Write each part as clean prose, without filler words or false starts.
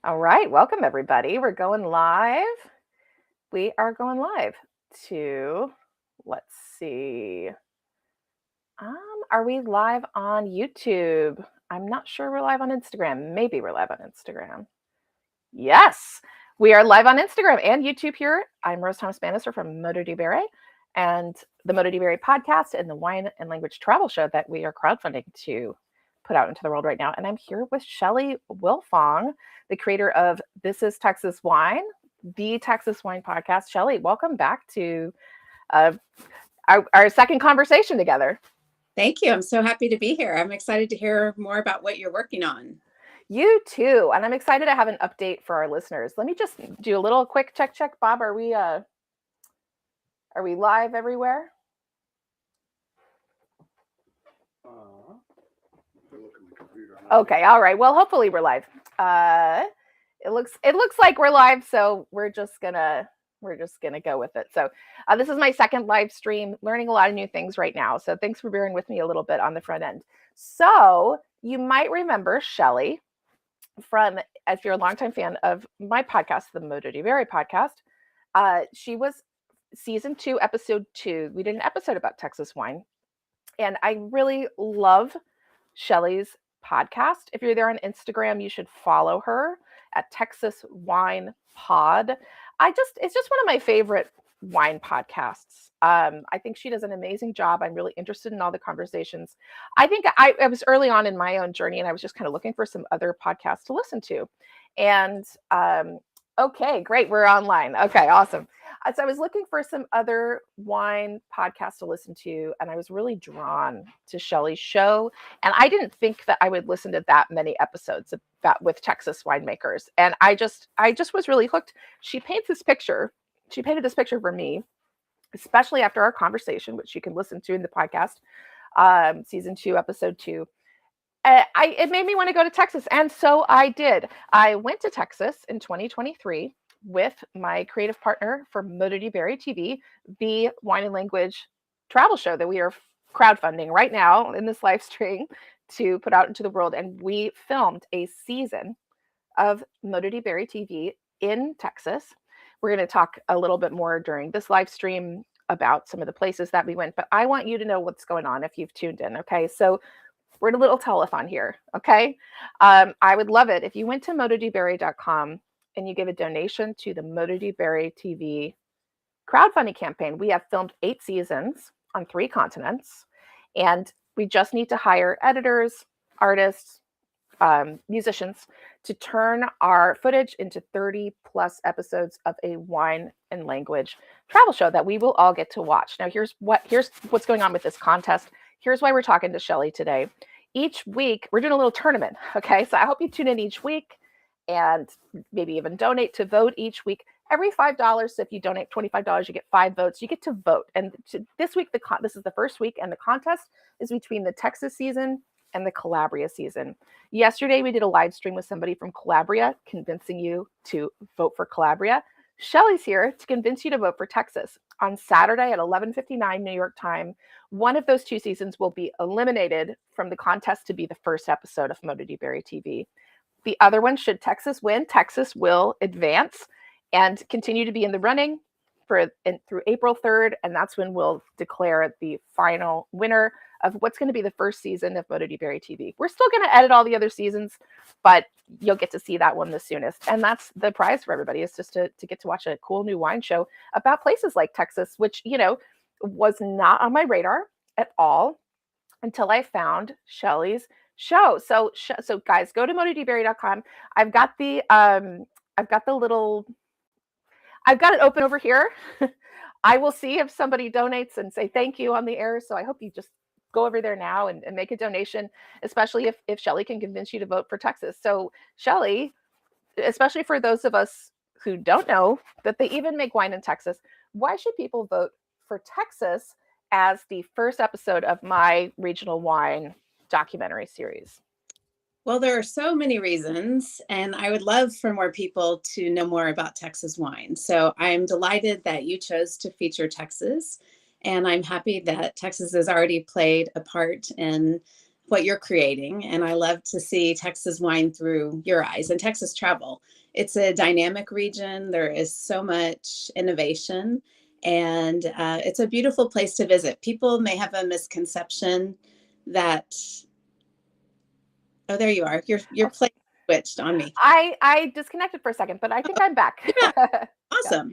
All right, welcome everybody. We're going live. We are going live to, let's see. Are we live on YouTube? I'm not sure we're live on Instagram. Maybe we're live on Instagram. Yes, we are live on Instagram and YouTube here. I'm Rose Thomas Bannister from Modo di Bere and the Modo di Bere podcast and the wine and language travel show that we are crowdfunding to put out into the world right now. And I'm here with Shelly Wilfong, the creator of This is Texas Wine, the Texas Wine podcast. Shelly, welcome back to uh, our second conversation together. Thank you. I'm so happy to be here. I'm excited to hear more about what you're working on. You too. And I'm excited to have an update for our listeners. Let me just do a little quick check. Bob, are we live everywhere? Okay, all right. Well, hopefully we're live. It looks like we're live, so we're just gonna go with it. So this is my second live stream, learning a lot of new things right now. So thanks for bearing with me a little bit on the front end. So you might remember Shelly from, if you're a longtime fan of my podcast, the Modo di Bere podcast. She was season 2, episode 2. We did an episode about Texas wine, and I really love Shelly's podcast. If you're there on Instagram, you should follow her at Texas Wine Pod. It's just one of my favorite wine podcasts. I think she does an amazing job. I'm really interested in all the conversations. I think I was early on in my own journey, and I was just kind of looking for some other podcasts to listen to. And okay, great, we're online. Okay, awesome. So I was looking for some other wine podcasts to listen to, and I was really drawn to Shelly's show. And I didn't think that I would listen to that many episodes about with Texas winemakers. And I just was really hooked. She painted this picture for me, especially after our conversation, which you can listen to in the podcast, season 2, episode 2. It made me want to go to Texas, and so I did. I went to Texas in 2023 with my creative partner for Modo di Bere TV, the wine and language travel show that we are crowdfunding right now in this live stream to put out into the world. And we filmed a season of Modo di Bere TV in Texas. We're going to talk a little bit more during this live stream about some of the places that we went, but I want you to know what's going on if you've tuned in. Okay, so we're in a little telethon here. Okay, I would love it if you went to mododibere.com and you give a donation to the Modo di Bere TV crowdfunding campaign. We have filmed 8 seasons on 3 continents, and we just need to hire editors, artists, musicians to turn our footage into 30 plus episodes of a wine and language travel show that we will all get to watch. Now, here's what's going on with this contest. Here's why we're talking to Shelly today. Each week, we're doing a little tournament, okay? So I hope you tune in each week and maybe even donate to vote each week. Every $5, so if you donate $25, you get 5 votes. You get to vote. And this week, this is the first week, and the contest is between the Texas season and the Calabria season. Yesterday, we did a live stream with somebody from Calabria, convincing you to vote for Calabria. Shelly's here to convince you to vote for Texas. On Saturday at 11:59 New York time, one of those 2 seasons will be eliminated from the contest to be the first episode of Modo di Bere TV. The other one, should Texas win, Texas will advance and continue to be in the running through April 3rd, and that's when we'll declare the final winner of what's going to be the first season of Modo di Bere TV. We're still going to edit all the other seasons, but you'll get to see that one the soonest. And that's the prize for everybody, is just to get to watch a cool new wine show about places like Texas, which, was not on my radar at all until I found Shelly's show. So guys, go to mododibere.com. I've got it open over here. I will see if somebody donates and say thank you on the air. So I hope you just go over there now and make a donation, especially if Shelly can convince you to vote for Texas. So Shelly, especially for those of us who don't know that they even make wine in Texas, why should people vote for Texas as the first episode of my regional wine documentary series? Well, there are so many reasons, and I would love for more people to know more about Texas wine. So I'm delighted that you chose to feature Texas, and I'm happy that Texas has already played a part in what you're creating. And I love to see Texas wine through your eyes and Texas travel. It's a dynamic region. There is so much innovation, and it's a beautiful place to visit. People may have a misconception that, oh, there you are. Your play switched on me. I disconnected for a second, but I think I'm back. Yeah. Awesome.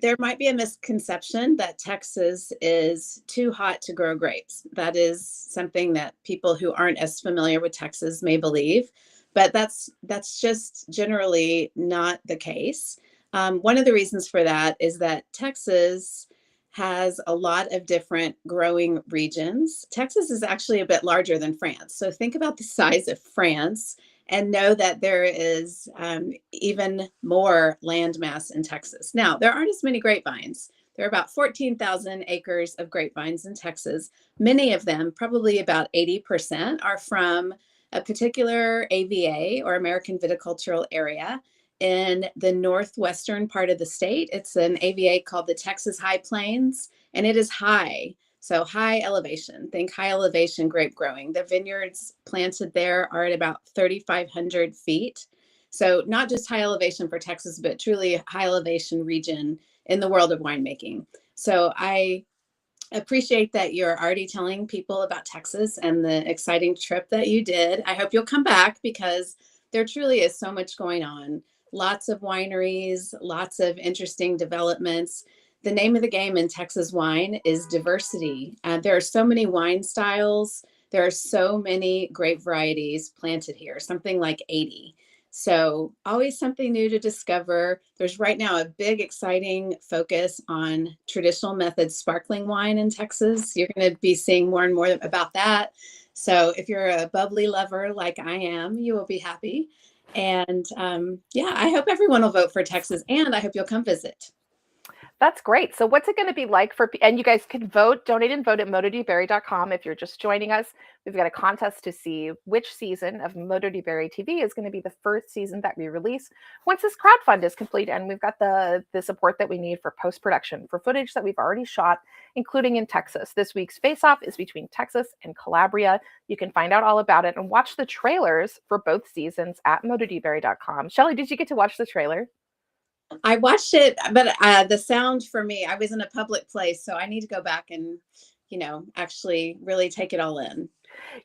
There might be a misconception that Texas is too hot to grow grapes. That is something that people who aren't as familiar with Texas may believe, but that's just generally not the case. One of the reasons for that is that Texas has a lot of different growing regions. Texas is actually a bit larger than France. So think about the size of France and know that there is even more land mass in Texas. Now, there aren't as many grapevines. There are about 14,000 acres of grapevines in Texas. Many of them, probably about 80%, are from a particular AVA, or American Viticultural Area, in the northwestern part of the state. It's an AVA called the Texas High Plains, and it is high. So high elevation, think high elevation grape growing. The vineyards planted there are at about 3,500 feet. So not just high elevation for Texas, but truly a high elevation region in the world of winemaking. So I appreciate that you're already telling people about Texas and the exciting trip that you did. I hope you'll come back, because there truly is so much going on. Lots of wineries, lots of interesting developments. The name of the game in Texas wine is diversity. There are so many wine styles. There are so many grape varieties planted here, something like 80. So always something new to discover. There's right now a big, exciting focus on traditional method sparkling wine in Texas. You're going to be seeing more and more about that. So if you're a bubbly lover like I am, you will be happy. And yeah, I hope everyone will vote for Texas, and I hope you'll come visit. That's great. So what's it going to be like and you guys can vote, donate and vote at mododibere.com. If you're just joining us, we've got a contest to see which season of Modo di Bere TV is going to be the first season that we release once this crowdfund is complete. And we've got the support that we need for post-production, for footage that we've already shot, including in Texas. This week's face-off is between Texas and Calabria. You can find out all about it and watch the trailers for both seasons at mododibere.com. Shelly, did you get to watch the trailer? I watched it, but the sound for me, I was in a public place, so I need to go back and, actually really take it all in.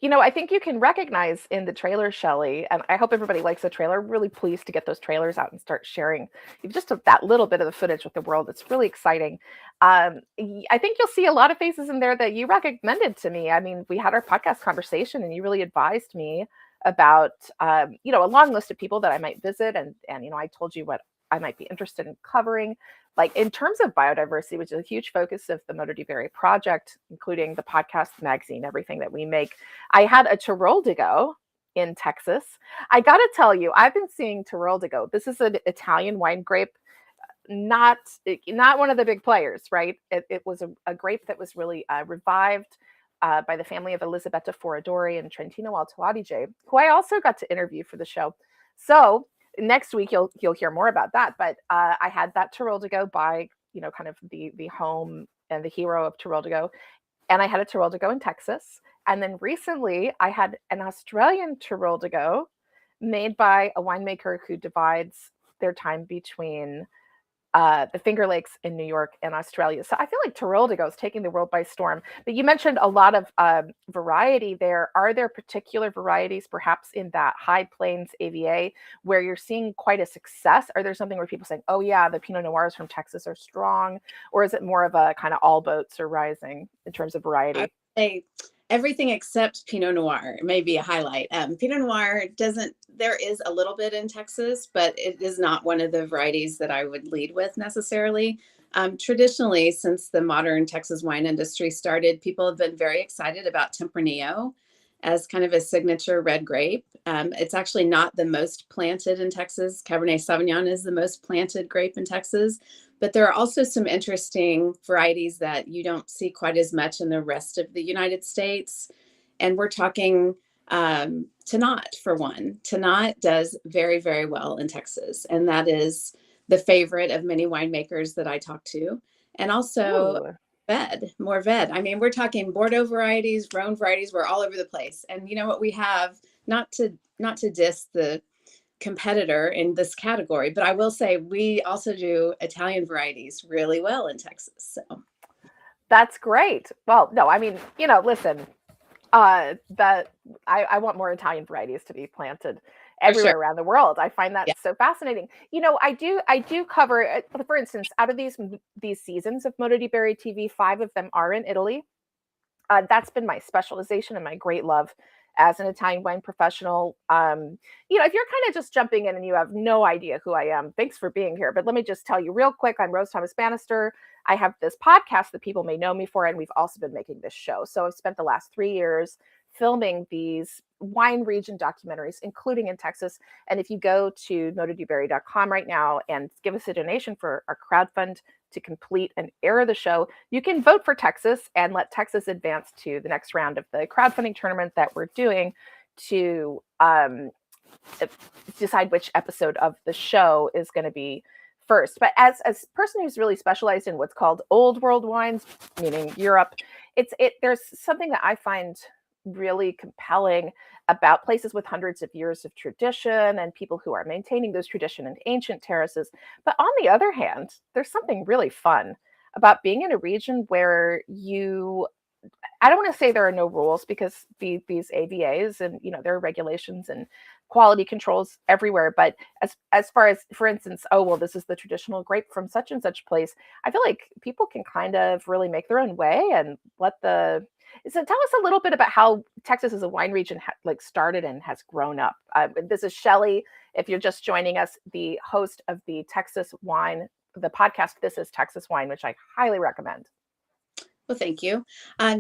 I think you can recognize in the trailer, Shelly, and I hope everybody likes the trailer. Really pleased to get those trailers out and start sharing just that little bit of the footage with the world. It's really exciting. I think you'll see a lot of faces in there that you recommended to me. I mean, we had our podcast conversation and you really advised me about, a long list of people that I might visit. And I told you what I might be interested in covering, like in terms of biodiversity, which is a huge focus of the Modo di Bere project, including the podcast, the magazine, everything that we make. I had a Tirol de Go in Texas. I got to tell you, I've been seeing Tirol de Go. This is an Italian wine grape, not one of the big players, right? It was a grape that was really revived by the family of Elisabetta Foradori in Trentino Alto Adige, who I also got to interview for the show. So next week you'll hear more about that. But I had that Tirol de Go by kind of the home and the hero of Tirol de Go, and I had a Tirol de Go in Texas, and then recently I had an Australian Tirol de Go made by a winemaker who divides their time between the Finger Lakes in New York and Australia. So I feel like Tirol de Go is taking the world by storm. But you mentioned a lot of variety there. Are there particular varieties, perhaps in that High Plains AVA, where you're seeing quite a success? Are there something where people saying, oh yeah, the Pinot Noirs from Texas are strong? Or is it more of a kind of all boats are rising in terms of variety? I would say everything except Pinot Noir may be a highlight. Pinot Noir there is a little bit in Texas, but it is not one of the varieties that I would lead with necessarily. Traditionally, since the modern Texas wine industry started, people have been very excited about Tempranillo as kind of a signature red grape. It's actually not the most planted in Texas. Cabernet Sauvignon is the most planted grape in Texas. But there are also some interesting varieties that you don't see quite as much in the rest of the United States. And we're talking Tannat, for one. Tannat does very, very well in Texas. And that is the favorite of many winemakers that I talk to. And also, more vet. I mean, we're talking Bordeaux varieties, Rhone varieties. We're all over the place. And you know what we have, not to diss the competitor in this category, but I will say we also do Italian varieties really well in Texas. So That's great. Well, no, I mean, listen, that I want more Italian varieties to be planted for sure. everywhere around the world. I find that Yeah. so fascinating. I do cover, for instance, out of these seasons of Modo di Bere TV, 5 of them are in Italy. That's been my specialization and my great love as an Italian wine professional. If you're kind of just jumping in and you have no idea who I am, thanks for being here. But let me just tell you real quick, I'm Rose Thomas Bannister. I have this podcast that people may know me for, and we've also been making this show. So I've spent the last 3 years filming these wine region documentaries, including in Texas. And if you go to mododibere.com right now and give us a donation for our crowdfund to complete and air the show, you can vote for Texas and let Texas advance to the next round of the crowdfunding tournament that we're doing to decide which episode of the show is going to be first. But as a person who's really specialized in what's called old world wines, meaning Europe, there's something that I find really compelling about places with hundreds of years of tradition and people who are maintaining those tradition and ancient terraces. But on the other hand, there's something really fun about being in a region where I don't want to say there are no rules, because these AVAs and there are regulations and quality controls everywhere. But as far as, for instance, oh well, this is the traditional grape from such and such place, I feel like people can kind of really make their own way and So tell us a little bit about how Texas as a wine region started and has grown up. This is Shelly. If you're just joining us, the host of the podcast, This is Texas Wine, which I highly recommend. Well, thank you.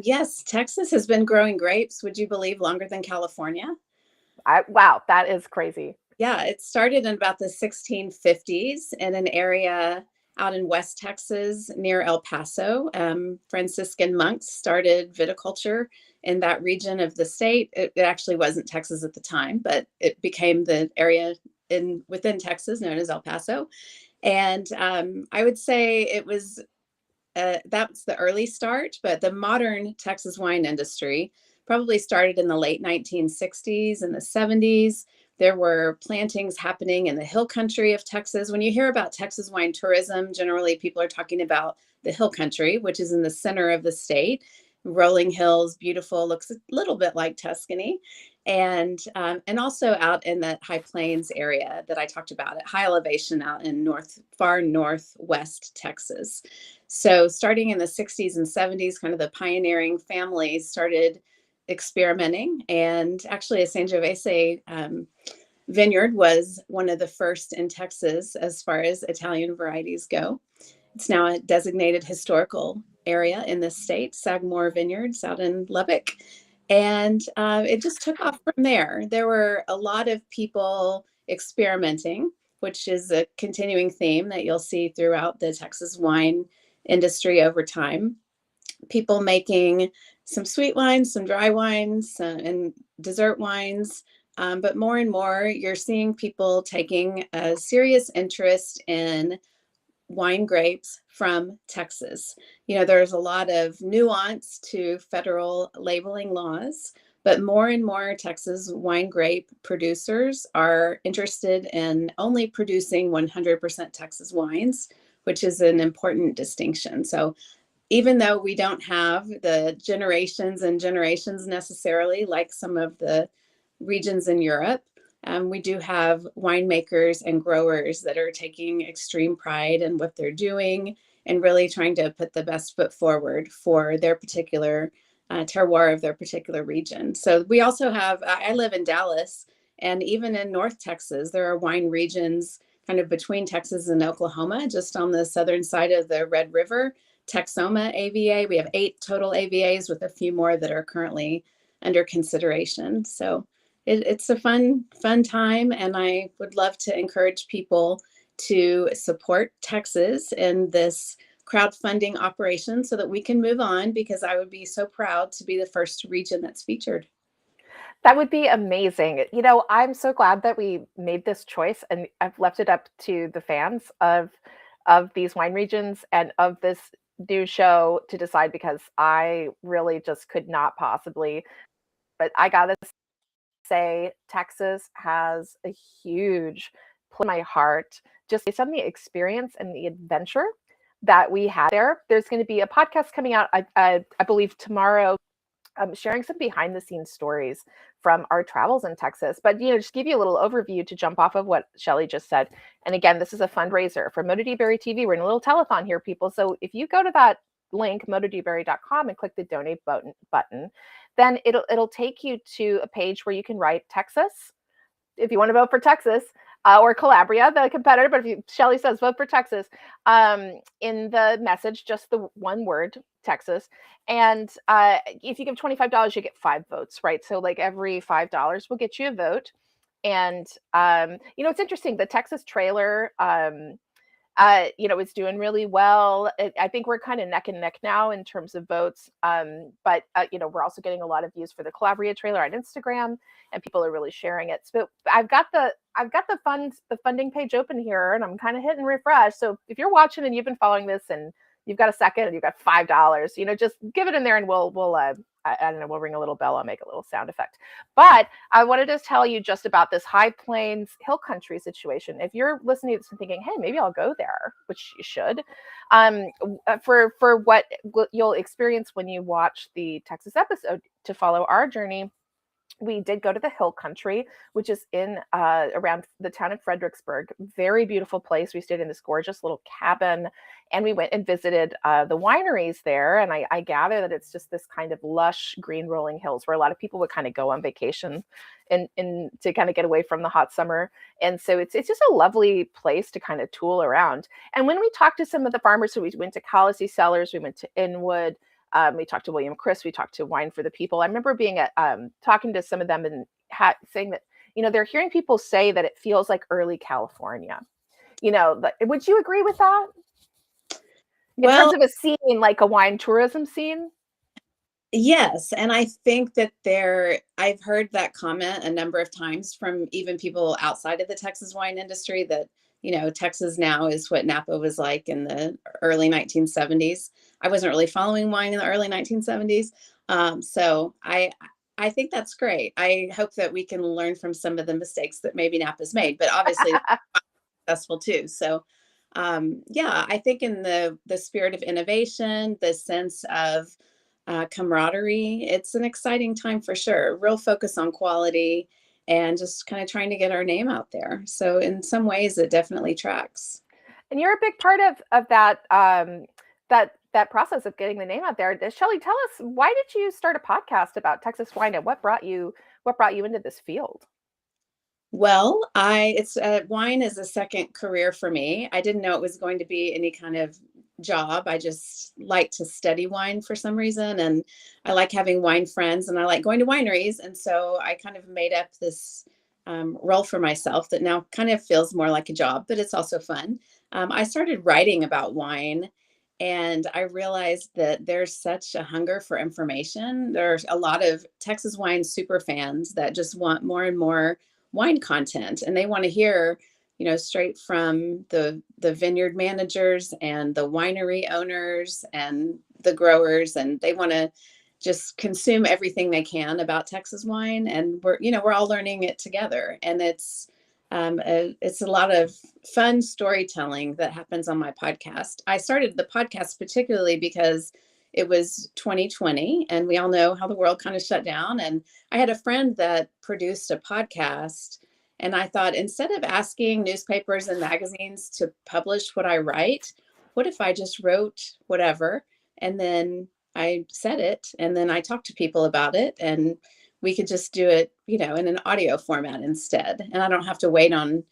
Yes, Texas has been growing grapes, would you believe, longer than California? Wow, that is crazy. Yeah, it started in about the 1650s in an area out in West Texas near El Paso. Franciscan monks started viticulture in that region of the state. It actually wasn't Texas at the time, but it became the area within Texas known as El Paso. And I would say it was that's the early start, but the modern Texas wine industry probably started in the late 1960s and the 70s. There were plantings happening in the hill country of Texas. When you hear about Texas wine tourism, generally people are talking about the hill country, which is in the center of the state. Rolling hills, beautiful, looks a little bit like Tuscany. And also out in that high plains area that I talked about at high elevation out in far northwest Texas. So starting in the 60s and 70s, kind of the pioneering families started experimenting. And actually a Sangiovese vineyard was one of the first in Texas as far as Italian varieties go. It's now a designated historical area in the state, Sagamore Vineyards out in Lubbock. And it just took off from there. There were a lot of people experimenting, which is a continuing theme that you'll see throughout the Texas wine industry over time. People making some sweet wines, some dry wines, and dessert wines. But more and more, you're seeing people taking a serious interest in wine grapes from Texas. There's a lot of nuance to federal labeling laws, but more and more Texas wine grape producers are interested in only producing 100% Texas wines, which is an important distinction. So even though we don't have the generations and generations necessarily like some of the regions in Europe, we do have winemakers and growers that are taking extreme pride in what they're doing and really trying to put the best foot forward for their particular terroir of their particular region. So we also have, I live in Dallas, and even in North Texas, there are wine regions kind of between Texas and Oklahoma, just on the southern side of the Red River. Texoma AVA, we have 8 total AVAs with a few more that are currently under consideration. So it's a fun time, and I would love to encourage people to support Texas in this crowdfunding operation so that we can move on, because I would be so proud to be the first region that's featured. That would be amazing. I'm so glad that we made this choice, and I've left it up to the fans of these wine regions and of this new show to decide because I really just could not possibly. But I gotta say, Texas has a huge place in my heart just based on the experience and the adventure that we had there. There's going to be a podcast coming out, I believe, tomorrow, sharing some behind the scenes stories from our travels in Texas. But, just give you a little overview to jump off of what Shelly just said. And again, this is a fundraiser for Modo di Bere TV. We're in a little telethon here, people. So if you go to that link, mododibere.com, and click the donate button, then it'll take you to a page where you can write Texas if you want to vote for Texas, or Calabria, the competitor. But if Shelly says vote for Texas, in the message, just the one word, Texas. And if you give $25, you get 5 votes, right? So like every $5 will get you a vote. And it's interesting. The Texas trailer, it's doing really well. I think we're kind of neck and neck now in terms of votes. But we're also getting a lot of views for the Calabria trailer on Instagram, and people are really sharing it. So I've got the funding page open here, and I'm kind of hitting refresh. So if you're watching and you've been following this and you've got a second and you've got $5, just give it in there, and we'll I don't know, we'll ring a little bell. I'll make a little sound effect. But I wanted to tell you just about this High Plains Hill Country situation. If you're listening to this and thinking, hey, maybe I'll go there, which you should, for what you'll experience when you watch the Texas episode to follow our journey, we did go to the Hill Country, which is in around the town of Fredericksburg. Very beautiful place. We stayed in this gorgeous little cabin, and we went and visited the wineries there. And I gather that it's just this kind of lush green rolling hills where a lot of people would kind of go on vacation and to kind of get away from the hot summer. And so it's just a lovely place to kind of tool around. And when we talked to some of the farmers, so we went to Colossi Cellars, we went to Inwood, we talked to William Chris, we talked to Wine for the People. I remember being at talking to some of them and saying that, they're hearing people say that it feels like early California. Would you agree with that? In terms of a scene, like a wine tourism scene? Yes. And I think that I've heard that comment a number of times from even people outside of the Texas wine industry that, Texas now is what Napa was like in the early 1970s. I wasn't really following wine in the early 1970s. So I think that's great. I hope that we can learn from some of the mistakes that maybe Napa's made, but obviously successful too. So I think in the spirit of innovation, the sense of camaraderie, it's an exciting time for sure. Real focus on quality and just kind of trying to get our name out there. So in some ways it definitely tracks. And you're a big part of that that process of getting the name out there. Shelly, tell us, why did you start a podcast about Texas wine, and what brought you into this field? Well, wine is a second career for me. I didn't know it was going to be any kind of job. I just like to study wine for some reason, and I like having wine friends, and I like going to wineries. And so I kind of made up this role for myself that now kind of feels more like a job, but it's also fun. I started writing about wine, and I realized that there's such a hunger for information. There's a lot of Texas wine super fans that just want more and more wine content, and they want to hear straight from the vineyard managers and the winery owners and the growers, and they want to just consume everything they can about Texas wine. And we're all learning it together, and it's a lot of fun storytelling that happens on my podcast. I started the podcast particularly because it was 2020, and we all know how the world kind of shut down. And I had a friend that produced a podcast, and I thought, instead of asking newspapers and magazines to publish what I write, what if I just wrote whatever, and then I said it, and then I talked to people about it, and we could just do it, in an audio format instead. And I don't have to wait on,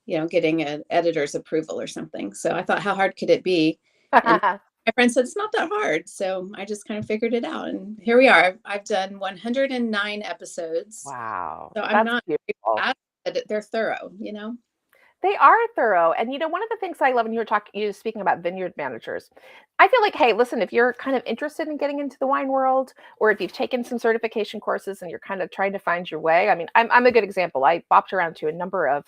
getting an editor's approval or something. So I thought, how hard could it be? And my friend said, it's not that hard. So I just kind of figured it out. And here we are. I've done 109 episodes. Wow. So I'm not beautiful. But they're thorough, They are thorough. And one of the things I love when you were speaking about vineyard managers, I feel like, hey, listen, if you're kind of interested in getting into the wine world, or if you've taken some certification courses and you're kind of trying to find your way, I mean, I'm a good example. I bopped around to a number of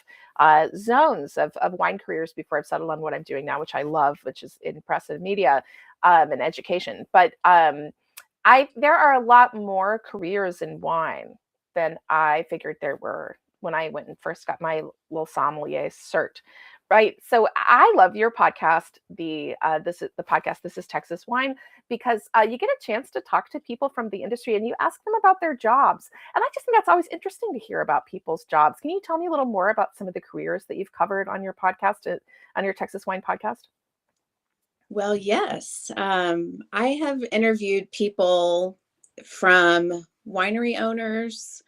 zones of wine careers before I've settled on what I'm doing now, which I love, which is in press and media and education. But there are a lot more careers in wine than I figured there were when I went and first got my little sommelier cert. Right. So I love your podcast, the podcast, This is Texas Wine, because you get a chance to talk to people from the industry and you ask them about their jobs. And I just think that's always interesting to hear about people's jobs. Can you tell me a little more about some of the careers that you've covered on your podcast, on your Texas Wine podcast? Well, yes. I have interviewed people from winery owners,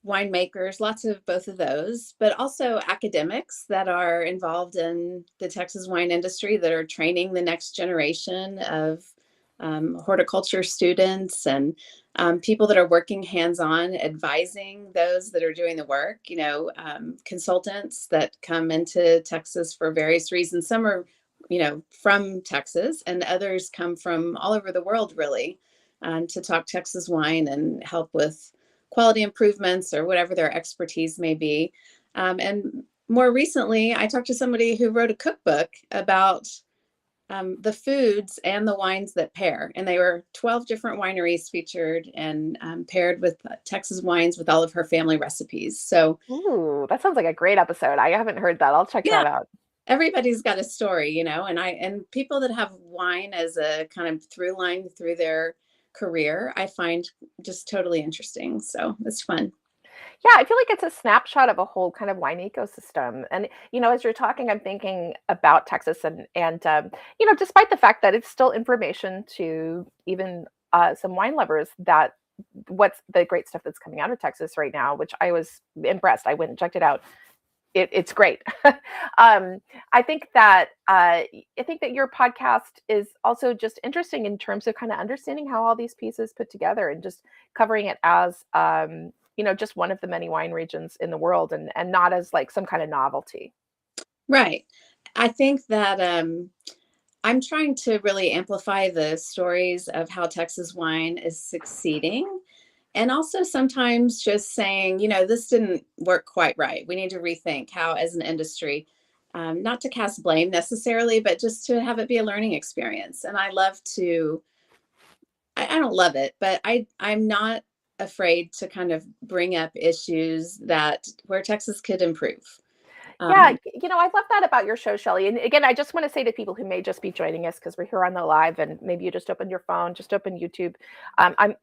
winemakers, lots of both of those, but also academics that are involved in the Texas wine industry that are training the next generation of horticulture students and people that are working hands-on, advising those that are doing the work, consultants that come into Texas for various reasons. Some are, from Texas and others come from all over the world, really, to talk Texas wine and help with quality improvements or whatever their expertise may be. And more recently, I talked to somebody who wrote a cookbook about the foods and the wines that pair. And they were 12 different wineries featured and paired with Texas wines with all of her family recipes. So, Ooh, that sounds like a great episode. I haven't heard that. I'll check yeah, that out. everybody's got a story, and people that have wine as a kind of through line through their career, I find just totally interesting. So it's fun. Yeah, I feel like it's a snapshot of a whole kind of wine ecosystem. And as you're talking, I'm thinking about Texas, and despite the fact that it's still information to even some wine lovers, that what's the great stuff that's coming out of Texas right now, which I was impressed. I went and checked it out. It's great. I think that your podcast is also just interesting in terms of kind of understanding how all these pieces put together and just covering it as just one of the many wine regions in the world, and not as like some kind of novelty. Right. I think that I'm trying to really amplify the stories of how Texas wine is succeeding. And also sometimes just saying, this didn't work quite right. We need to rethink how, as an industry, not to cast blame necessarily, but just to have it be a learning experience. And I love to, I don't love it, but I'm not afraid to kind of bring up issues where Texas could improve. Yeah, I love that about your show, Shelly. And again, I just want to say to people who may just be joining us because we're here on the live, and maybe you just opened your phone, just open YouTube.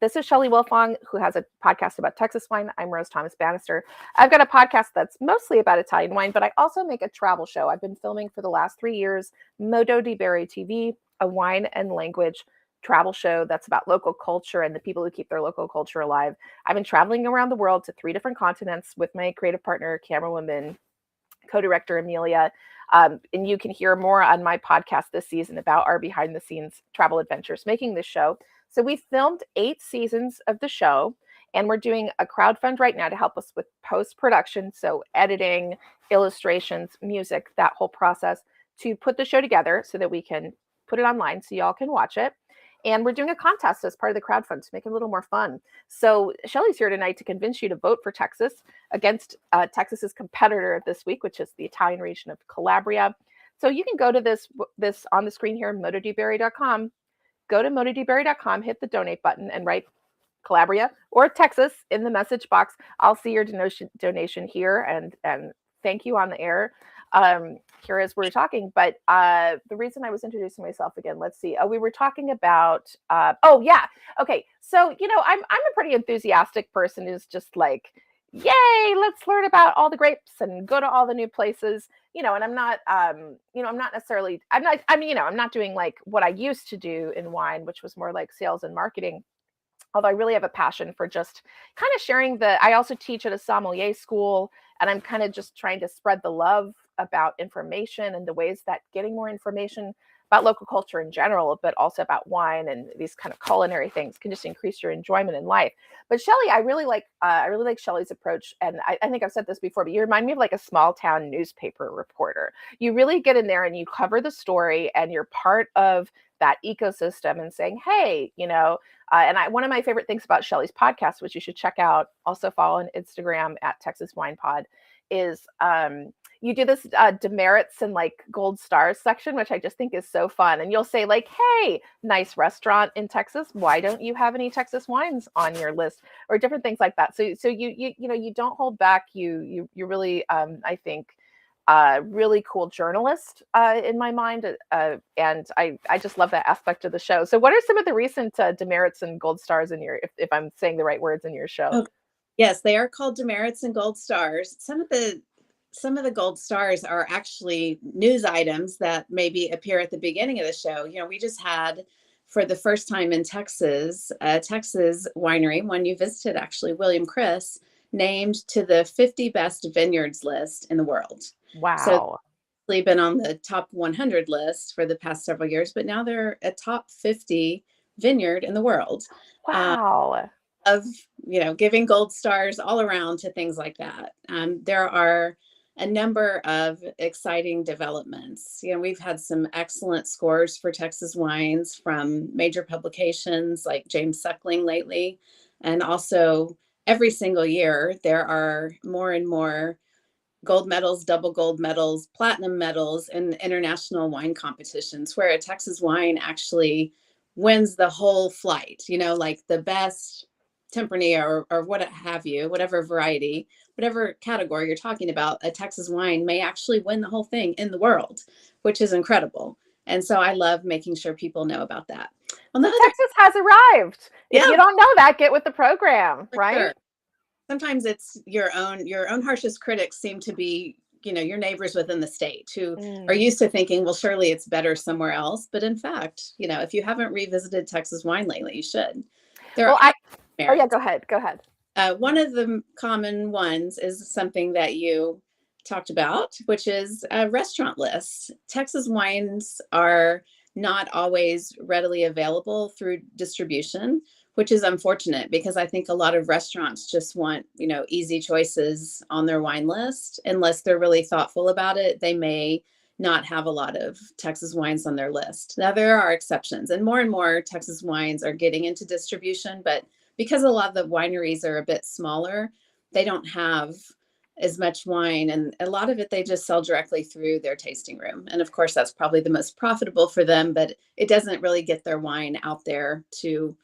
This is Shelly Wilfong, who has a podcast about Texas wine. I'm Rose Thomas Bannister. I've got a podcast that's mostly about Italian wine, but I also make a travel show. I've been filming for the last 3 years, Modo di Bere TV, a wine and language travel show that's about local culture and the people who keep their local culture alive. I've been traveling around the world to 3 different continents with my creative partner, camerawoman, co-director Amelia. And you can hear more on my podcast this season about our behind the scenes travel adventures making this show. So we filmed 8 seasons of the show, and we're doing a crowdfund right now to help us with post-production. So editing, illustrations, music, that whole process, to put the show together so that we can put it online so y'all can watch it. And we're doing a contest as part of the crowdfund to make it a little more fun. So Shelly's here tonight to convince you to vote for Texas against Texas's competitor this week, which is the Italian region of Calabria. So you can go to this on the screen here, mododibere.com. Go to mododibere.com, hit the donate button, and write Calabria or Texas in the message box. I'll see your donation here and thank you on the air. Here as we're talking, but the reason I was introducing myself again, let's see. We were talking about. Okay. So I'm a pretty enthusiastic person who's just like, yay, let's learn about all the grapes and go to all the new places. And I'm not, I'm not necessarily. I'm not doing like what I used to do in wine, which was more like sales and marketing. Although I really have a passion for just kind of sharing I also teach at a sommelier school, and I'm kind of just trying to spread the love about information and the ways that getting more information about local culture in general, but also about wine and these kind of culinary things can just increase your enjoyment in life. But Shelly, I really like Shelly's approach. And I think I've said this before, but you remind me of like a small town newspaper reporter. You really get in there and you cover the story and you're part of that ecosystem and saying, hey, one of my favorite things about Shelly's podcast, which you should check out, also follow on Instagram at Texas Wine Pod, is you do this demerits and like gold stars section, which I just think is so fun. And you'll say like, hey, nice restaurant in Texas, why don't you have any Texas wines on your list, or different things like that. So you don't hold back. You really I think really cool journalist in my mind, and I just love that aspect of the show. So what are some of the recent demerits and gold stars in your, if I'm saying the right words, in your show? Oh, yes, they are called demerits and gold stars. Some of the gold stars are actually news items that maybe appear at the beginning of the show. We just had, for the first time in Texas, a Texas winery, one you visited actually, William Chris, named to the 50 best vineyards list in the world. Wow. So they've been on the top 100 list for the past several years, but now they're a top 50 vineyard in the world. Wow. Of giving gold stars all around to things like that. There are a number of exciting developments. We've had some excellent scores for Texas wines from major publications like James Suckling lately. And also every single year, there are more and more gold medals, double gold medals, platinum medals in international wine competitions, where a Texas wine actually wins the whole flight, like the best Tempranillo or what have you, whatever variety, whatever category you're talking about, a Texas wine may actually win the whole thing in the world, which is incredible. And so I love making sure people know about that. Texas has arrived. If you don't know that, get with the program, right? Sure. Sometimes it's your own harshest critics seem to be, your neighbors within the state who are used to thinking, well, surely it's better somewhere else. But in fact, if you haven't revisited Texas wine lately, you should. Go ahead. One of the common ones is something that you talked about, which is restaurant lists. Texas wines are not always readily available through distribution, which is unfortunate because I think a lot of restaurants just want, easy choices on their wine list. Unless they're really thoughtful about it, they may not have a lot of Texas wines on their list. Now, there are exceptions, and more Texas wines are getting into distribution, but because a lot of the wineries are a bit smaller, they don't have as much wine, and a lot of it they just sell directly through their tasting room. And of course, that's probably the most profitable for them, but it doesn't really get their wine out there to,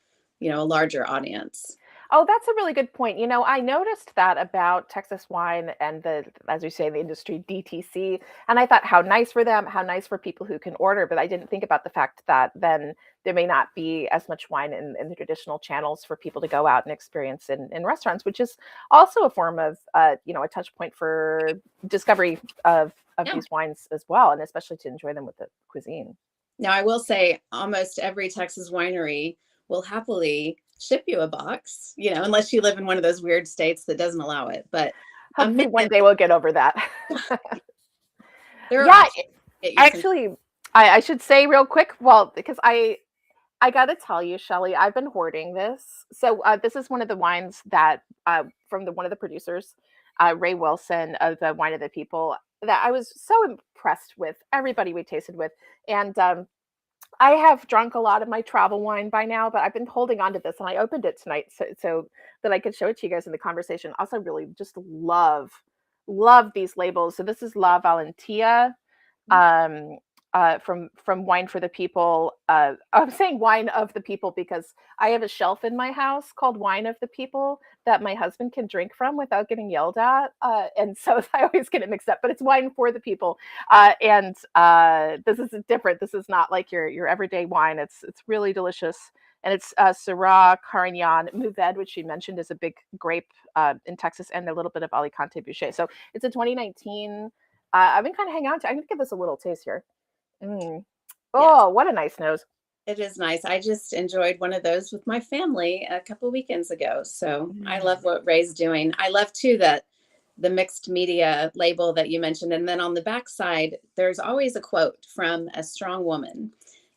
a larger audience. Oh, that's a really good point. I noticed that about Texas wine and as we say in the industry, DTC. And I thought, how nice for them, how nice for people who can order. But I didn't think about the fact that then there may not be as much wine in the traditional channels for people to go out and experience in restaurants, which is also a form of, a touch point for discovery of these wines as well. And especially to enjoy them with the cuisine. Now, I will say almost every Texas winery will happily ship you a box, unless you live in one of those weird states that doesn't allow it. But hopefully one day we'll get over that. Actually, I should say real quick, well, because I got to tell you, Shelly, I've been hoarding this. So this is one of the wines that from one of the producers, Ray Wilson of the Wine of the People, that I was so impressed with everybody we tasted with. And I have drunk a lot of my travel wine by now, but I've been holding on to this, and I opened it tonight so that I could show it to you guys in the conversation. Also, really just love these labels. So this is La Valentia, from Wine for the People. I'm saying Wine of the People because I have a shelf in my house called Wine of the People that my husband can drink from without getting yelled at. And so I always get it mixed up, but it's Wine for the People. And this is different. This is not like your everyday wine. It's really delicious. And it's Syrah, Carignan, Mourvèdre, which she mentioned is a big grape in Texas, and a little bit of Alicante Bouschet. So it's a 2019. I've been kind of hanging on to. I'm going to give this a little taste here. Oh, yes. What a nice nose. It is nice. I just enjoyed one of those with my family a couple weekends ago. So I love what Ray's doing. I love too that the mixed media label that you mentioned. And then on the back side, there's always a quote from a strong woman.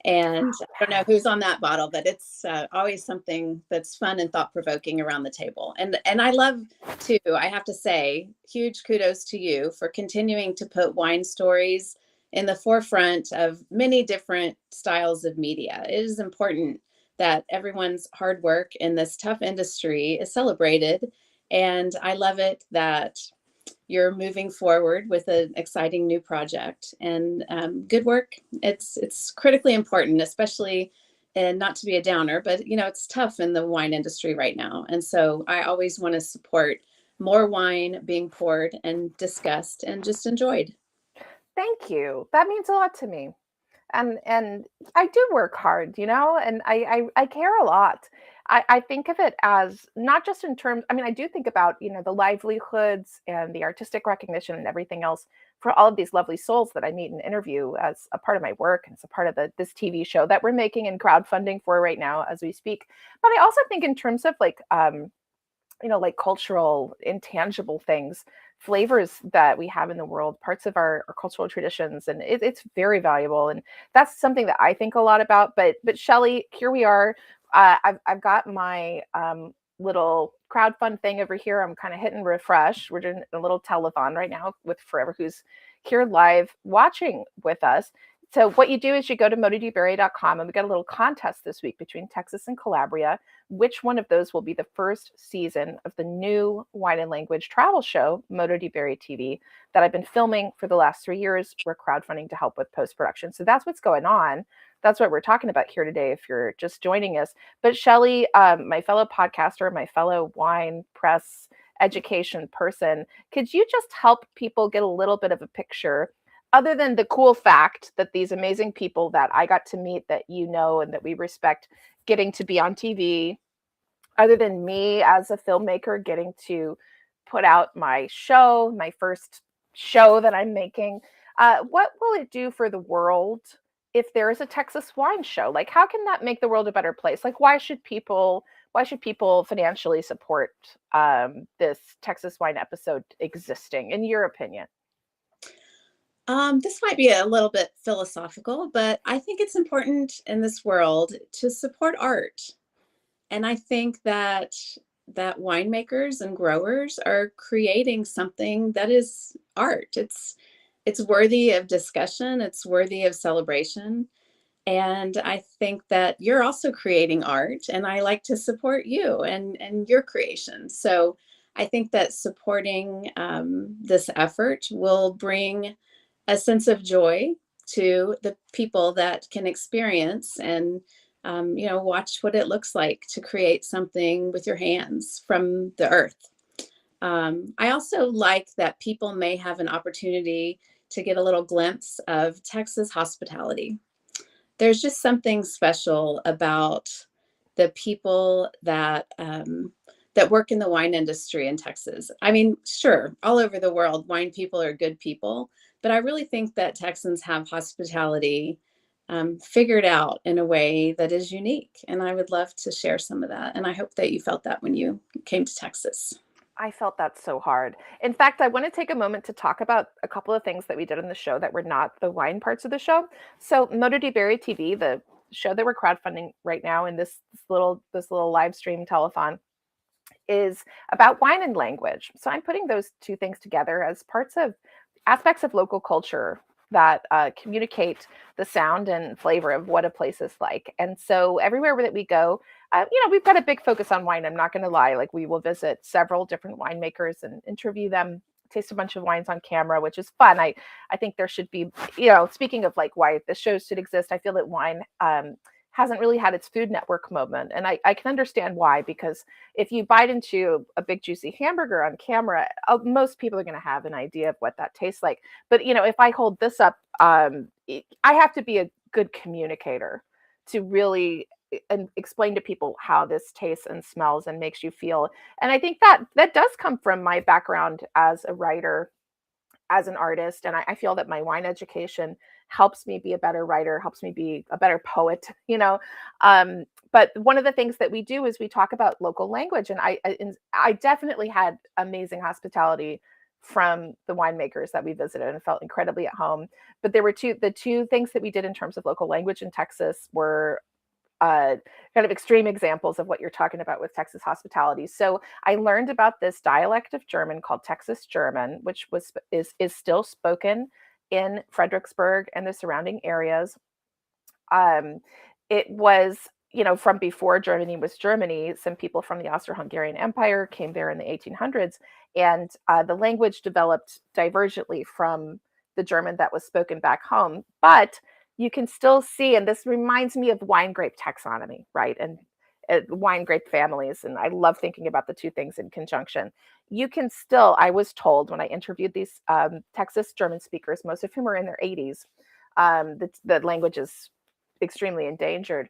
And I don't know who's on that bottle, but it's always something that's fun and thought-provoking around the table. And I love too, I have to say, huge kudos to you for continuing to put wine stories in the forefront of many different styles of media. It is important that everyone's hard work in this tough industry is celebrated. And I love it that you're moving forward with an exciting new project, and good work. It's critically important, especially, and not to be a downer, but it's tough in the wine industry right now. And so I always want to support more wine being poured and discussed and just enjoyed. Thank you. That means a lot to me. And I do work hard, and I care a lot. I think of it as not just in terms, I mean, I do think about, the livelihoods and the artistic recognition and everything else for all of these lovely souls that I meet and interview as a part of my work and as a part of this TV show that we're making and crowdfunding for right now as we speak. But I also think in terms of like like cultural, intangible things, flavors that we have in the world, parts of our cultural traditions, and it's very valuable. And that's something that I think a lot about. But Shelly, here we are. I've got my little crowdfund thing over here. I'm kind of hitting refresh. We're doing a little telethon right now with Forever, who's here live watching with us. So what you do is you go to mododibere.com, and we got a little contest this week between Texas and Calabria. Which one of those will be the first season of the new wine and language travel show, Modo di Bere TV, that I've been filming for the last 3 years. We're crowdfunding to help with post-production. So that's what's going on. That's what we're talking about here today if you're just joining us. But Shelly, my fellow podcaster, my fellow wine press education person, could you just help people get a little bit of a picture, other than the cool fact that these amazing people that I got to meet, that and that we respect, getting to be on TV, other than me as a filmmaker getting to put out my show, my first show that I'm making, what will it do for the world if there is a Texas wine show? Like, how can that make the world a better place? Like, why should people financially support this Texas wine episode existing, in your opinion? This might be a little bit philosophical, but I think it's important in this world to support art. And I think that winemakers and growers are creating something that is art. It's worthy of discussion, it's worthy of celebration. And I think that you're also creating art, and I like to support you and your creation. So I think that supporting this effort will bring a sense of joy to the people that can experience and watch what it looks like to create something with your hands from the earth. I also like that people may have an opportunity to get a little glimpse of Texas hospitality. There's just something special about the people that work in the wine industry in Texas. I mean, sure, all over the world, wine people are good people, but I really think that Texans have hospitality figured out in a way that is unique. And I would love to share some of that. And I hope that you felt that when you came to Texas. I felt that so hard. In fact, I want to take a moment to talk about a couple of things that we did in the show that were not the wine parts of the show. So Modo di Bere TV, the show that we're crowdfunding right now in this little live stream telethon, is about wine and language. So I'm putting those two things together as parts of aspects of local culture that communicate the sound and flavor of what a place is like. And so everywhere that we go, we've got a big focus on wine. I'm not going to lie. Like, we will visit several different winemakers and interview them, taste a bunch of wines on camera, which is fun. I think there should be, speaking of like why the shows should exist, I feel that wine hasn't really had its Food Network moment. And I can understand why, because if you bite into a big juicy hamburger on camera, most people are going to have an idea of what that tastes like. But, if I hold this up, I have to be a good communicator to really and explain to people how this tastes and smells and makes you feel. And I think that does come from my background as a writer, as an artist. And I feel that my wine education helps me be a better writer, helps me be a better poet, but one of the things that we do is we talk about local language. And I definitely had amazing hospitality from the winemakers that we visited and felt incredibly at home. But there were the two things that we did in terms of local language in Texas were kind of extreme examples of what you're talking about with Texas hospitality. So I learned about this dialect of German called Texas German, which is still spoken in Fredericksburg and the surrounding areas. It was, from before Germany was Germany. Some people from the Austro-Hungarian Empire came there in the 1800s, And the language developed divergently from the German that was spoken back home. But you can still see, and this reminds me of wine grape taxonomy, right? And wine grape families. And I love thinking about the two things in conjunction. You can still, I was told when I interviewed these Texas German speakers, most of whom are in their 80s, the language is extremely endangered.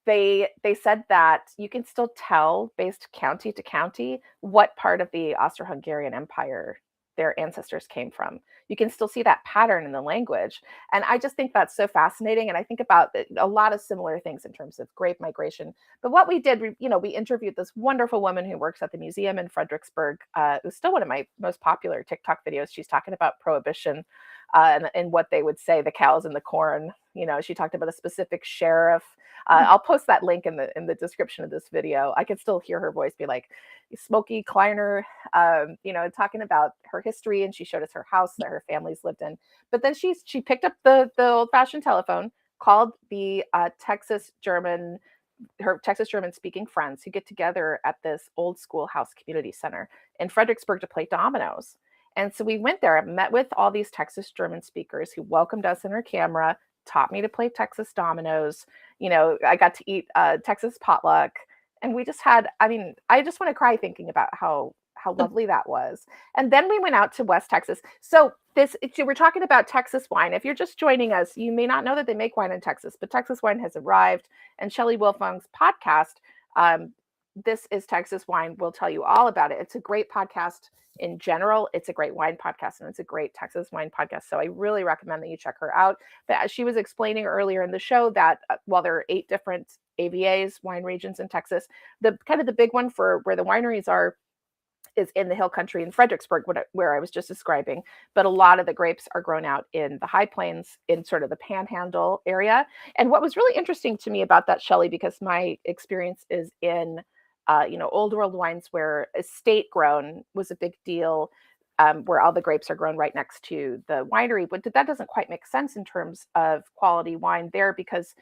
They said that you can still tell, based county to county, what part of the Austro-Hungarian Empire their ancestors came from. You can still see that pattern in the language. And I just think that's so fascinating. And I think about a lot of similar things in terms of grape migration. But what we did, we interviewed this wonderful woman who works at the museum in Fredericksburg, who's still one of my most popular TikTok videos. She's talking about prohibition and what they would say, the cows and the corn. She talked about a specific sheriff. I'll post that link in the description of this video. I can still hear her voice be like, Smokey Kleiner, talking about her history, and she showed us her house that her family's lived in. But then she picked up the old-fashioned telephone, called the her Texas German speaking friends who get together at this old schoolhouse community center in Fredericksburg to play dominoes. And so we went there and met with all these Texas German speakers who welcomed us in her camera, taught me to play Texas dominoes. I got to eat Texas potluck. And we just had, I just want to cry thinking about how lovely that was. And then we went out to West Texas. So we're talking about Texas wine. If you're just joining us, you may not know that they make wine in Texas, but Texas wine has arrived. And Shelly Wilfong's podcast, This is Texas Wine, will tell you all about it. It's a great podcast in general. It's a great wine podcast, and it's a great Texas wine podcast. So I really recommend that you check her out. But as she was explaining earlier in the show that while there are 8 different AVAs, wine regions in Texas, the big one for where the wineries are is in the hill country in Fredericksburg, where I was just describing. But a lot of the grapes are grown out in the high plains, in sort of the panhandle area. And what was really interesting to me about that, Shelly, because my experience is in old world wines where estate grown was a big deal, where all the grapes are grown right next to the winery. But that doesn't quite make sense in terms of quality wine there, because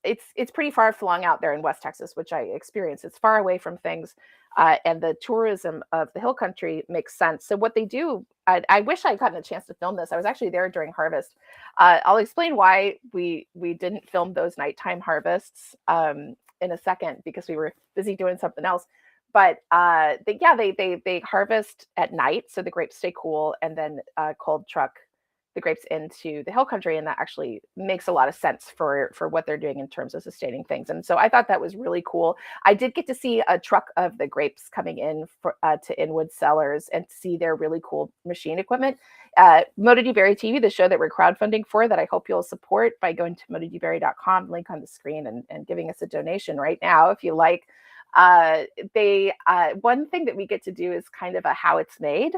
it's pretty far flung out there in West Texas, which I experience. It's far away from things, and the tourism of the hill country makes sense. So what they do, I wish I'd gotten a chance to film this. I was actually there during harvest. I'll explain why we didn't film those nighttime harvests in a second, because we were busy doing something else. But they harvest at night, so the grapes stay cool, and then cold truck the grapes into the hill country, and that actually makes a lot of sense for what they're doing in terms of sustaining things. And so I thought that was really cool. I did get to see a truck of the grapes coming in to Inwood Cellars and see their really cool machine equipment. Modo di Bere TV, the show that we're crowdfunding for, that I hope you'll support by going to mododibere.com, link on the screen, and giving us a donation right now if you like. One thing that we get to do is kind of a how it's made.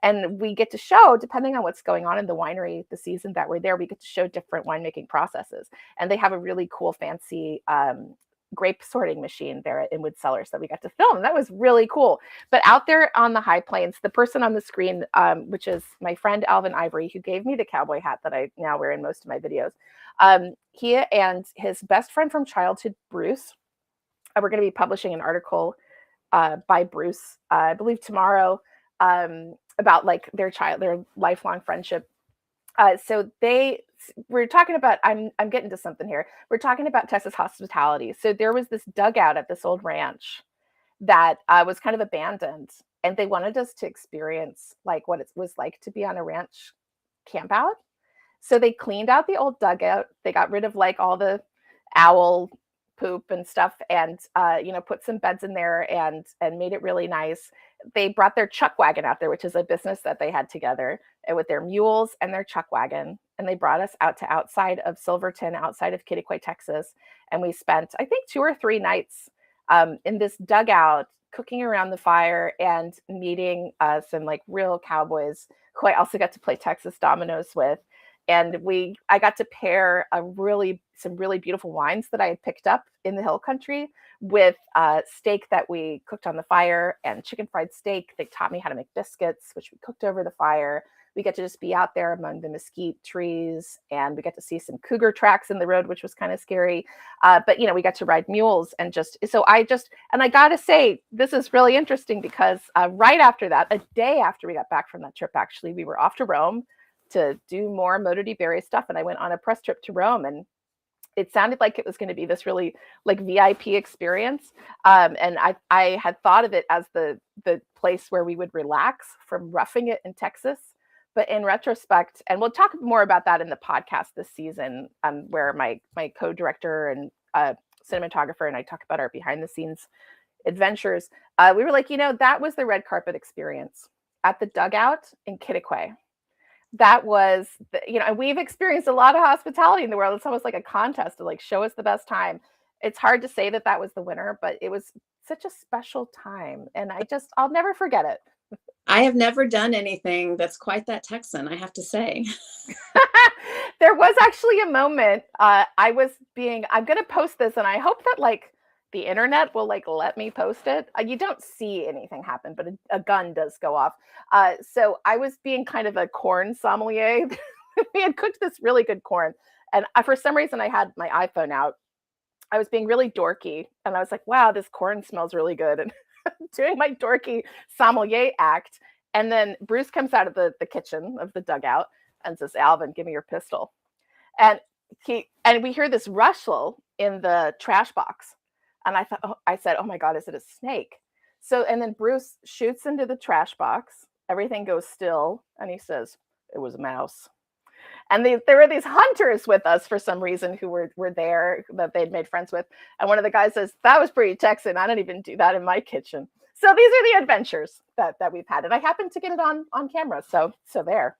And we get to show, depending on what's going on in the winery the season that we're there, we get to show different winemaking processes. And they have a really cool, fancy grape sorting machine there at Inwood Cellars that we got to film. And that was really cool. But out there on the high plains, the person on the screen, which is my friend Alvin Ivory, who gave me the cowboy hat that I now wear in most of my videos, he and his best friend from childhood, Bruce, we're going to be publishing an article by Bruce, I believe tomorrow, about like their lifelong friendship. So we're talking about, I'm getting to something here. We're talking about Texas hospitality. So there was this dugout at this old ranch that was kind of abandoned, and they wanted us to experience like what it was like to be on a ranch camp out. So they cleaned out the old dugout. They got rid of like all the owl poop and stuff, and put some beds in there and made it really nice. They brought their chuck wagon out there, which is a business that they had together, and with their mules and their chuck wagon, and they brought us out to outside of Silverton, outside of Kittiquay, Texas, and we spent, I think, 2 or 3 nights in this dugout, cooking around the fire and meeting some like real cowboys who I also got to play Texas dominoes with. And I got to pair some really beautiful wines that I had picked up in the hill country with steak that we cooked on the fire, and chicken fried steak. They taught me how to make biscuits, which we cooked over the fire. we get to just be out there among the mesquite trees, and we get to see some cougar tracks in the road, which was kind of scary. But we got to ride mules, and I gotta say, this is really interesting because right after that, a day after we got back from that trip, actually, we were off to Rome to do more Modo di Bere stuff, and I went on a press trip to Rome, and it sounded like it was going to be this really like VIP experience. And I had thought of it as the place where we would relax from roughing it in Texas. But in retrospect, and we'll talk more about that in the podcast this season, where my co-director and cinematographer and I talk about our behind the scenes adventures. We were like, that was the red carpet experience at the dugout in Kittiquay. That was, and we've experienced a lot of hospitality in the world. It's almost like a contest to like show us the best time. It's hard to say that was the winner, but it was such a special time. And I'll never forget it. I have never done anything that's quite that Texan, I have to say. There was actually a moment I'm going to post this, and I hope that like the internet will like let me post it. You don't see anything happen, but a gun does go off. So I was being kind of a corn sommelier. We had cooked this really good corn, and for some reason I had my iPhone out. I was being really dorky, and I was like, wow, this corn smells really good, and doing my dorky sommelier act. And then Bruce comes out of the kitchen of the dugout and says, Alvin, give me your pistol. And we hear this rustle in the trash box. And I said, oh my God, is it a snake? And then Bruce shoots into the trash box. Everything goes still. And he says, it was a mouse. And there were these hunters with us for some reason who were there that they'd made friends with. And one of the guys says, that was pretty Texan. I don't even do that in my kitchen. So these are the adventures that we've had. And I happened to get it on camera. So there.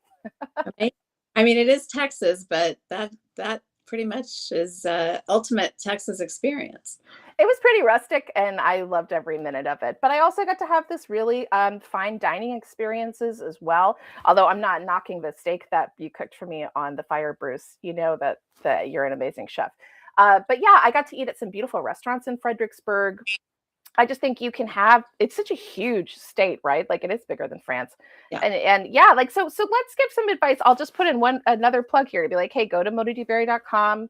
I mean, it is Texas, but that pretty much is ultimate Texas experience. It was pretty rustic, and I loved every minute of it. But I also got to have this really fine dining experiences as well. Although I'm not knocking the steak that you cooked for me on the fire, Bruce. You know that you're an amazing chef. But yeah, I got to eat at some beautiful restaurants in Fredericksburg. I just think it's such a huge state, right? Like it is bigger than France. Yeah. And yeah, like, so let's give some advice. I'll just put in another plug here to be like, hey, go to mododibere.com,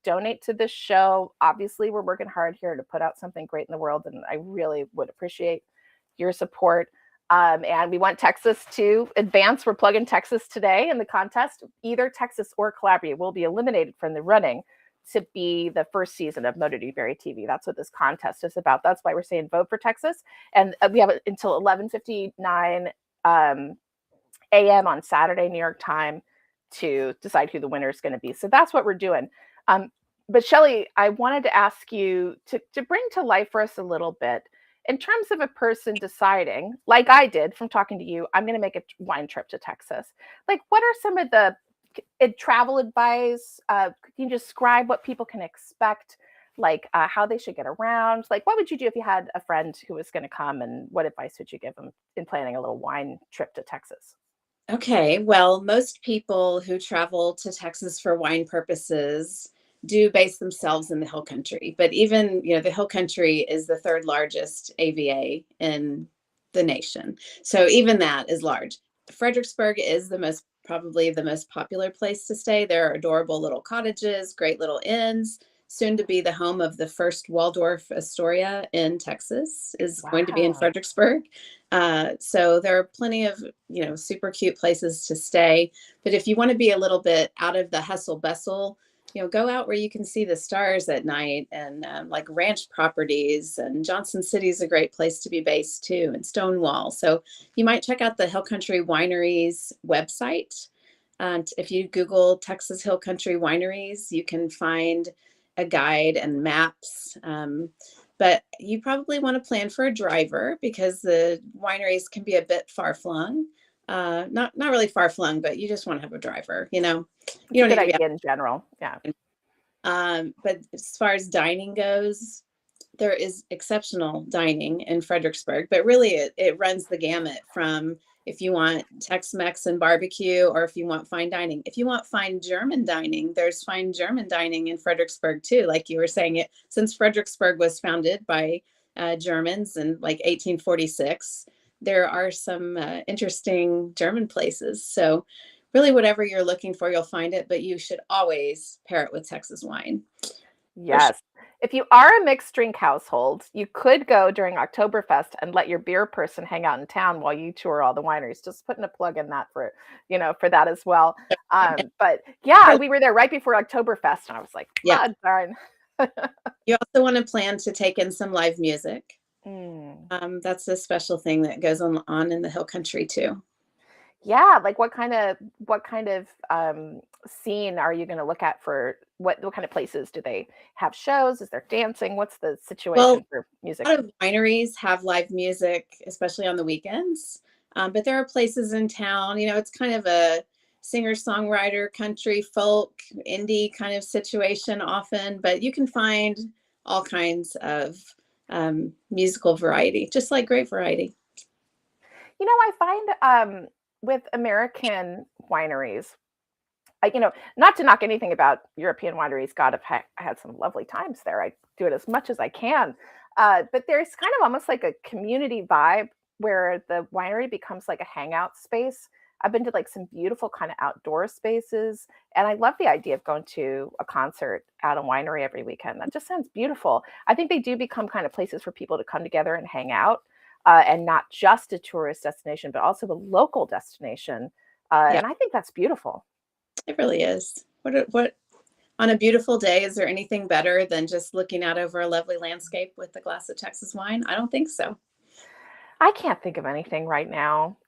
donate to this show. Obviously we're working hard here to put out something great in the world. And I really would appreciate your support. And we want Texas to advance. We're plugging Texas today in the contest. Either Texas or Calabria will be eliminated from the running to be the first season of Modo di Bere TV. That's what this contest is about. That's why we're saying vote for Texas. And we have until 11:59 a.m. on Saturday, New York time, to decide who the winner is going to be. So that's what we're doing. But Shelly, I wanted to ask you to bring to life for us a little bit in terms of a person deciding, like I did from talking to you, I'm going to make a wine trip to Texas. Like, what are some of the travel advice? Can you describe what people can expect, like how they should get around? Like, what would you do if you had a friend who was going to come, and what advice would you give them in planning a little wine trip to Texas? Okay, well, most people who travel to Texas for wine purposes do base themselves in the Hill Country. But even, the Hill Country is the third largest AVA in the nation. So even that is large. Fredericksburg is probably the most popular place to stay. There are adorable little cottages, great little inns. Soon to be the home of the first Waldorf Astoria in Texas is going to be in Fredericksburg. So there are plenty of, super cute places to stay. But if you want to be a little bit out of the hustle bustle, go out where you can see the stars at night, and like ranch properties, and Johnson City is a great place to be based too, and Stonewall. So you might check out the Hill Country Wineries website. And if you Google Texas Hill Country Wineries, you can find a guide and maps. But you probably want to plan for a driver, because the wineries can be a bit far-flung. Not really far-flung, but you just want to have a driver, You don't need to be in general. Yeah. But as far as dining goes, there is exceptional dining in Fredericksburg, but really it runs the gamut from if you want Tex-Mex and barbecue, or if you want fine dining. If you want fine German dining, there's fine German dining in Fredericksburg too. Like you were saying, since Fredericksburg was founded by Germans in like 1846, there are some interesting German places. So really whatever you're looking for, you'll find it, but you should always pair it with Texas wine. Yes. If you are a mixed drink household, you could go during Oktoberfest and let your beer person hang out in town while you tour all the wineries. Just putting a plug in that for, for that as well. But yeah, we were there right before Oktoberfest and I was like, Yeah. oh, darn. You also want to plan to take in some live music. Mm. That's a special thing that goes on in the hill country too. Yeah, like what kind of scene are you going to look at for what kind of places do they have shows? Is there dancing? What's the situation Well, for music? a lot of wineries have live music, especially on the weekends. But there are places in town, it's kind of a singer-songwriter, country, folk, indie kind of situation often, but you can find all kinds of musical variety, just like great variety. I find with American wineries, not to knock anything about European wineries. God, I had some lovely times there. I do it as much as I can. But there's kind of almost like a community vibe where the winery becomes like a hangout space. I've been to like some beautiful kind of outdoor spaces, and I love the idea of going to a concert at a winery every weekend. That just sounds beautiful. I think they do become kind of places for people to come together and hang out, and not just a tourist destination, but also the local destination. Yeah, And I think that's beautiful. it really is. What on a beautiful day, is there anything better than just looking out over a lovely landscape with a glass of Texas wine? I don't think so. I can't think of anything right now.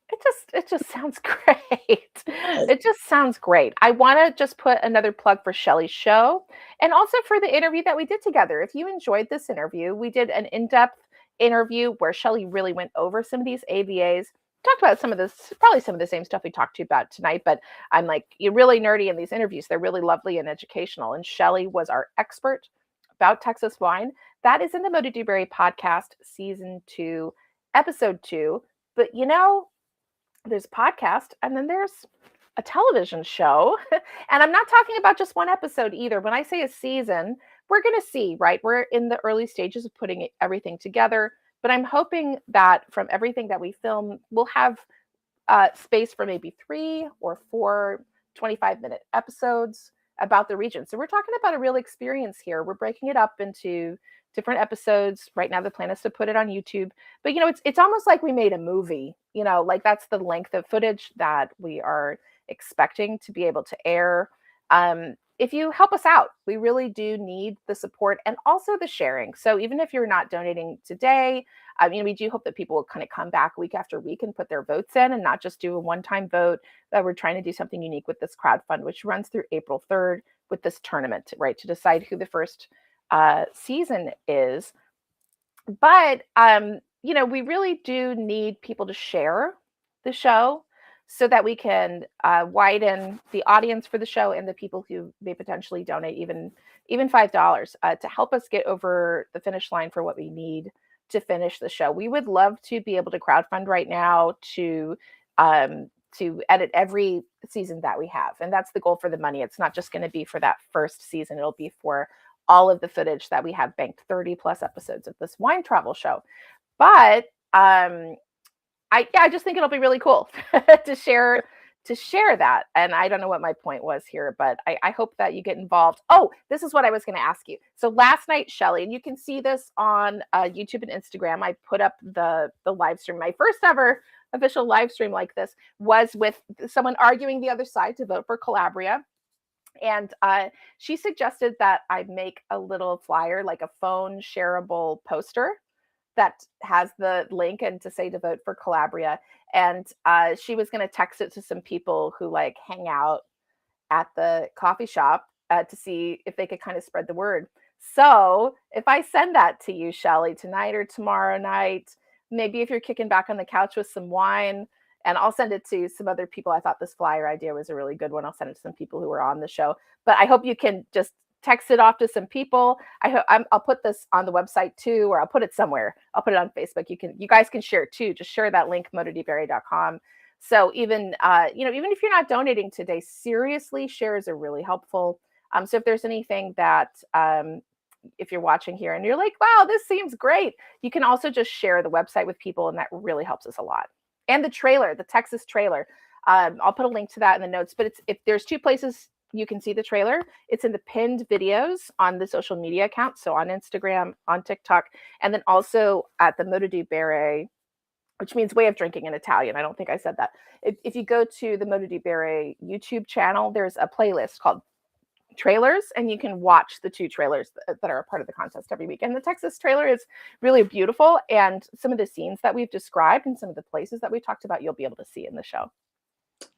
It just sounds great. Yes. It just sounds great. I want to just put another plug for Shelly's show and also for the interview that we did together. If you enjoyed this interview, we did an in-depth interview where Shelly really went over some of these AVAs, talked about some of this, probably some of the same stuff we talked to you about tonight, but I'm like, you're really nerdy in these interviews. They're really lovely and educational. And Shelly was our expert about Texas wine. That is in the Modo di Bere podcast, season 2, episode 2. But there's a podcast and then there's a television show. And I'm not talking about just one episode either. When I say a season, we're going to see, right? We're in the early stages of putting everything together. But I'm hoping that from everything that we film, we'll have space for maybe 3 or 4 25-minute episodes about the region. So we're talking about a real experience here. We're breaking it up into different episodes. Right now, the plan is to put it on YouTube. But it's almost like we made a movie. Like that's the length of footage that we are expecting to be able to air. If you help us out, we really do need the support and also the sharing. So even if you're not donating today, we do hope that people will kind of come back week after week and put their votes in and not just do a one-time vote. We're trying to do something unique with this crowdfund, which runs through April 3rd with this tournament, right, to decide who the first season is. But, we really do need people to share the show so that we can widen the audience for the show and the people who may potentially donate even $5 to help us get over the finish line for what we need to finish the show. We would love to be able to crowdfund right now to edit every season that we have. And that's the goal for the money. It's not just going to be for that first season. It'll be for all of the footage that we have banked, 30 plus episodes of this wine travel show. But I just think it'll be really cool to share that. And I don't know what my point was here, but I hope that you get involved. Oh, this is what I was going to ask you. So last night, Shelly, and you can see this on YouTube and Instagram, I put up the live stream. My first ever official live stream like this was with someone arguing the other side to vote for Calabria. And she suggested that I make a little flyer, like a phone shareable poster that has the link and to say to vote for Calabria. And she was going to text it to some people who like hang out at the coffee shop to see if they could kind of spread the word. So if I send that to you, Shelly, tonight or tomorrow night, maybe if you're kicking back on the couch with some wine, and I'll send it to some other people. I thought this flyer idea was a really good one. I'll send it to some people who were on the show, but I hope you can just text it off to some people. I'll put this on the website too, or I'll put it somewhere. I'll put it on Facebook. You guys can share it too. Just share that link, mododibere.com. So even if you're not donating today, seriously, shares are really helpful. So if there's anything that if you're watching here and you're like, wow, this seems great, you can also just share the website with people, and that really helps us a lot. And the trailer, the Texas trailer, I'll put a link to that in the notes, but if there's two places you can see the trailer, it's in the pinned videos on the social media accounts. So on Instagram, on TikTok, and then also at the Modo di Bere, which means way of drinking in Italian. I don't think I said that. If you go to the Modo di Bere YouTube channel, there's a playlist called Trailers, and you can watch the two trailers that are a part of the contest every week. And the Texas trailer is really beautiful, and some of the scenes that we've described and some of the places that we talked about, you'll be able to see in the show.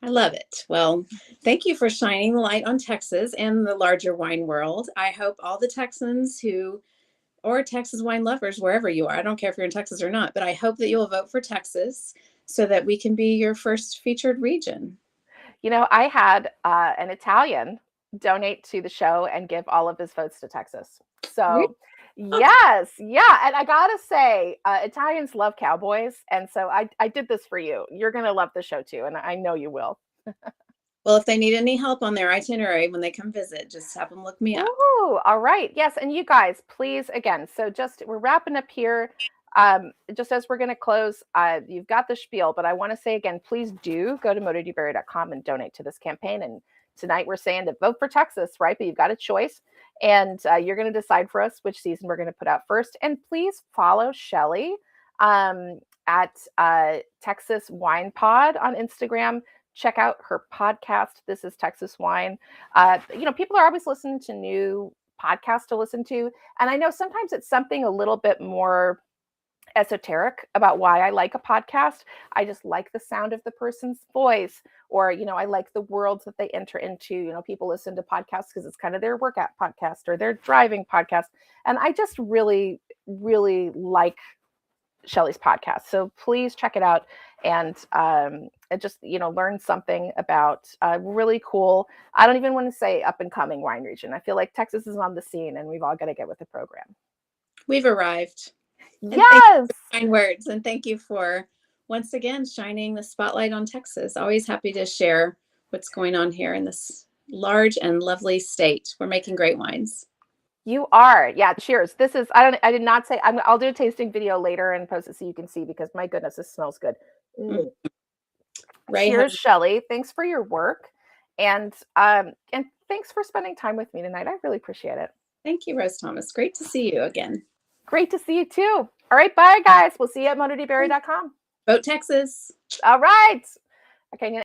I love it. Well, thank you for shining the light on Texas and the larger wine world. I hope all the Texans or Texas wine lovers, wherever you are, I don't care if you're in Texas or not, but I hope that you'll vote for Texas so that we can be your first featured region. You know, I had an Italian donate to the show and give all of his votes to Texas. So yes, yeah. And I gotta say, Italians love cowboys. And so I did this for you. You're going to love the show too. And I know you will. Well, if they need any help on their itinerary when they come visit, just have them look me up. Ooh, all right. Yes. And you guys, please, again, so we're wrapping up here. Just as we're going to close, you've got the spiel, but I want to say again, please do go to mododibere.com and donate to this campaign. And tonight we're saying to vote for Texas, right? But you've got a choice, and you're going to decide for us which season we're going to put out first. And please follow Shelly at Texas Wine Pod on Instagram. Check out her podcast. This is Texas Wine. People are always listening to new podcasts to listen to. And I know sometimes it's something a little bit more esoteric about why I like a podcast. I just like the sound of the person's voice, or, I like the worlds that they enter into. People listen to podcasts because it's kind of their workout podcast or their driving podcast. And I just really, really like Shelly's podcast. So please check it out and just, learn something about a really cool, I don't even want to say up and coming wine region. I feel like Texas is on the scene and we've all got to get with the program. We've arrived. Yes. Kind words. And thank you for once again shining the spotlight on Texas. Always happy to share what's going on here in this large and lovely state. We're making great wines. You are. Yeah. Cheers. This is, I did not say, I'll do a tasting video later and post it so you can see, because my goodness, this smells good. Mm. Ray, cheers, Shelly. Thanks for your work. And thanks for spending time with me tonight. I really appreciate it. Thank you, Rose Thomas. Great to see you again. Great to see you too. All right. Bye, guys. We'll see you at mododibere.com. Vote Texas. All right. Okay.